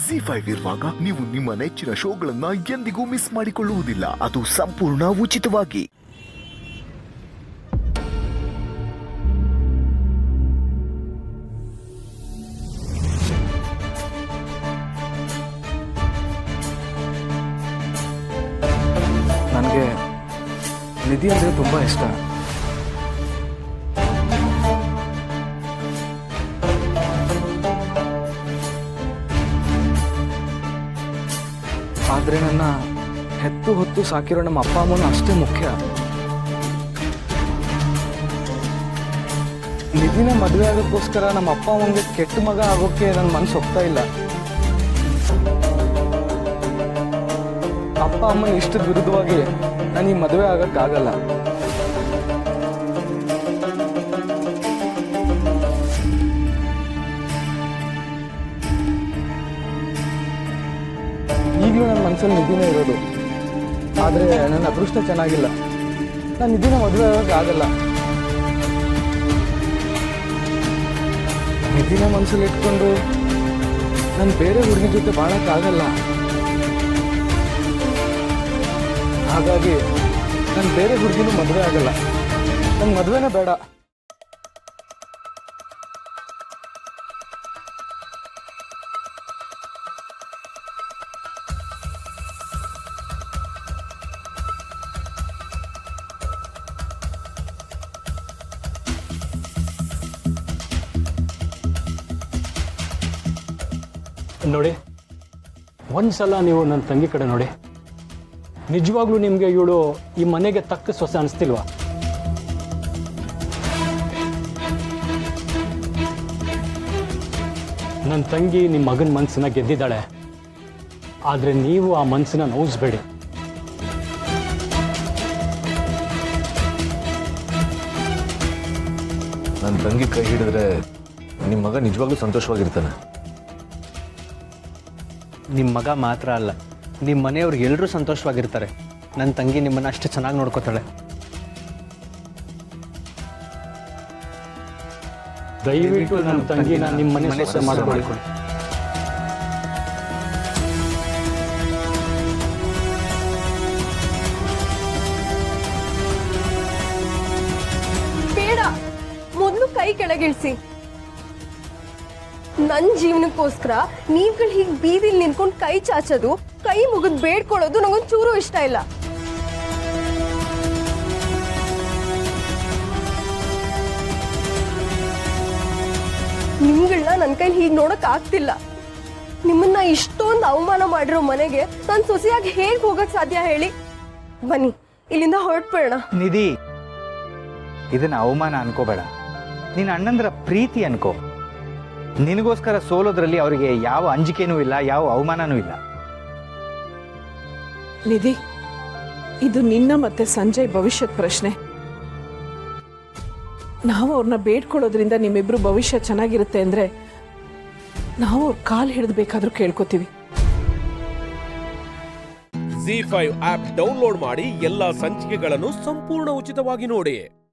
ZEE5 ಇರುವಾಗ ನೀವು ನಿಮ್ಮ ನೆಚ್ಚಿನ ಶೋಗಳನ್ನ ಎಂದಿಗೂ ಮಿಸ್ ಮಾಡಿಕೊಳ್ಳುವುದಿಲ್ಲ. ಅದು ಸಂಪೂರ್ಣ ಉಚಿತವಾಗಿ. ನನಗೆ ನಿಧಿ ಅಂದರೆ ತುಂಬ ಇಷ್ಟ. ಆದರೆ ನನ್ನ ಹೆತ್ತು ಹೊತ್ತು ಸಾಕಿರೋ ನಮ್ಮ ಅಪ್ಪ ಅಮ್ಮನ ಅಷ್ಟೇ ಮುಖ್ಯ. ನಿಧಿನ ಮದುವೆ ಆಗೋಕ್ಕೋಸ್ಕರ ನಮ್ಮ ಅಪ್ಪ ಅಮ್ಮನಿಗೆ ಕೆಟ್ಟ ಮಗ ಆಗೋಕ್ಕೆ ನನ್ನ ಮನಸ್ಸು ಒಪ್ತಾ ಇಲ್ಲ. ಅಪ್ಪ ಅಮ್ಮನ ಇಷ್ಟದ ವಿರುದ್ಧವಾಗಿ ನಾನು ಈ ಮದುವೆ ಆಗೋಕ್ಕಾಗಲ್ಲ. ಈಗಲೂ ನನ್ನ ಮನಸ್ಸಲ್ಲಿ ನಿಧಿನೇ ಇರೋದು. ಆದರೆ ನನ್ನ ಅದೃಷ್ಟ ಚೆನ್ನಾಗಿಲ್ಲ. ನಾನು ನಿಧಿನ ಮದುವೆ ಆಗೋಕ್ಕಾಗಲ್ಲ. ನಿಧಿನ ಮನಸ್ಸಲ್ಲಿ ಇಟ್ಕೊಂಡು ನಾನು ಬೇರೆ ಹುಡುಗಿ ಜೊತೆ ಬಾಳೋಕ್ಕಾಗಲ್ಲ. ಹಾಗಾಗಿ ನಾನು ಬೇರೆ ಹುಡುಗಿನೂ ಮದುವೆ ಆಗಲ್ಲ. ನನ್ನ ಮದುವೆನೇ ಬೇಡ. ನೋಡಿ, ಒಂದ್ಸಲ ನೀವು ನನ್ನ ತಂಗಿ ಕಡೆ ನೋಡಿ. ನಿಜವಾಗ್ಲೂ ನಿಮಗೆ ಇವಳು ಈ ಮನೆಗೆ ತಕ್ಕ ಸೊಸೆ ಅನಿಸ್ತಿಲ್ವಾ? ನನ್ನ ತಂಗಿ ನಿಮ್ಮ ಮಗನ ಮನಸ್ಸನ್ನ ಗೆದ್ದಿದ್ದಾಳೆ. ಆದರೆ ನೀವು ಆ ಮನಸ್ಸನ್ನ ನೋಯಿಸ್ಬೇಡಿ. ನನ್ನ ತಂಗಿ ಕೈ ಹಿಡಿದ್ರೆ ನಿಮ್ಮ ಮಗ ನಿಜವಾಗ್ಲೂ ಸಂತೋಷವಾಗಿರ್ತಾನೆ. ನಿಮ್ಮ ಮಗ ಮಾತ್ರ ಅಲ್ಲ, ನಿಮ್ಮ ಮನೆಯವ್ರು ಎಲ್ಲರೂ ಸಂತೋಷವಾಗಿರ್ತಾರೆ. ನನ್ನ ತಂಗಿ ನಿಮ್ಮನ್ನು ಅಷ್ಟು ಚೆನ್ನಾಗಿ ನೋಡ್ಕೋತಾಳೆ. ದಯವಿಟ್ಟು ನನ್ನ ತಂಗಿನ ನಿಮ್ಮ ಮನೆ ಸೊಸೆ ಮಾಡಿಕೊಳ್ಳಿ. ಬೇಡ, ಮೊದಲು ಕೈ ಕೆಳಗಿಳಿಸಿ. ನನ್ನ ಜೀವನಕ್ಕೋಸ್ಕರ ನೀವುಗಳು ಹೀಗೆ ಬೀದಿಲಿ ನಿಂತ್ಕೊಂಡು ಕೈ ಚಾಚೋದು, ಕೈ ಮುಗಿದು ಬೇಡ್ಕೊಳ್ಳೋದು ನಂಗೊಂದು ಚೂರು ಇಷ್ಟ ಇಲ್ಲ. ನಿಮ್ಗಳನ್ನ ನನ್ನ ಕೈಲಿ ಹೀಗೆ ನೋಡಕ್ ಆಗ್ತಿಲ್ಲ. ನಿಮ್ಮನ್ನ ಇಷ್ಟೊಂದು ಅವಮಾನ ಮಾಡಿರೋ ಮನೆಗೆ ನಾನು ಸೊಸೆಯಾಗಿ ಹೇಗೆ ಹೋಗಕ್ ಸಾಧ್ಯ ಹೇಳಿ? ಬನ್ನಿ ಇಲ್ಲಿಂದ ಹೊರಟ್ಬೇಡ. ನಿಧಿ, ಇದನ್ನ ಅವಮಾನ ಅನ್ಕೋಬೇಡ. ನಿನ್ನ ಅಣ್ಣಂದ್ರ ಪ್ರೀತಿ ಅನ್ಕೋ. ನಿನಗೋಸ್ಕರ ಸೋಲೋದ್ರಲ್ಲಿ ಅವರಿಗೆ ಯಾವ ಅಂಜಿಕೆನೂ ಇಲ್ಲ, ಯಾವ ಅವಮಾನನೂ ಇಲ್ಲ. ನಿಧಿ, ಇದು ನಿನ್ನ ಮತ್ತೆ ಸಂಜಯ್ ಭವಿಷ್ಯದ ಪ್ರಶ್ನೆ. ನಾವು ಅವ್ರನ್ನ ಬೇಡ್ಕೊಳ್ಳೋದ್ರಿಂದ ನಿಮ್ಮಿಬ್ರು ಭವಿಷ್ಯ ಚೆನ್ನಾಗಿರುತ್ತೆ ಅಂದ್ರೆ ನಾವು ಅವ್ರ ಕಾಲು ಹಿಡಿದು ಬೇಕಾದ್ರೂ ಕೇಳ್ಕೊತೀವಿ. ZEE5 ಆಪ್ ಡೌನ್ಲೋಡ್ ಮಾಡಿ ಎಲ್ಲಾ ಸಂಚಿಕೆಗಳನ್ನು ಸಂಪೂರ್ಣ ಉಚಿತವಾಗಿ ನೋಡಿ.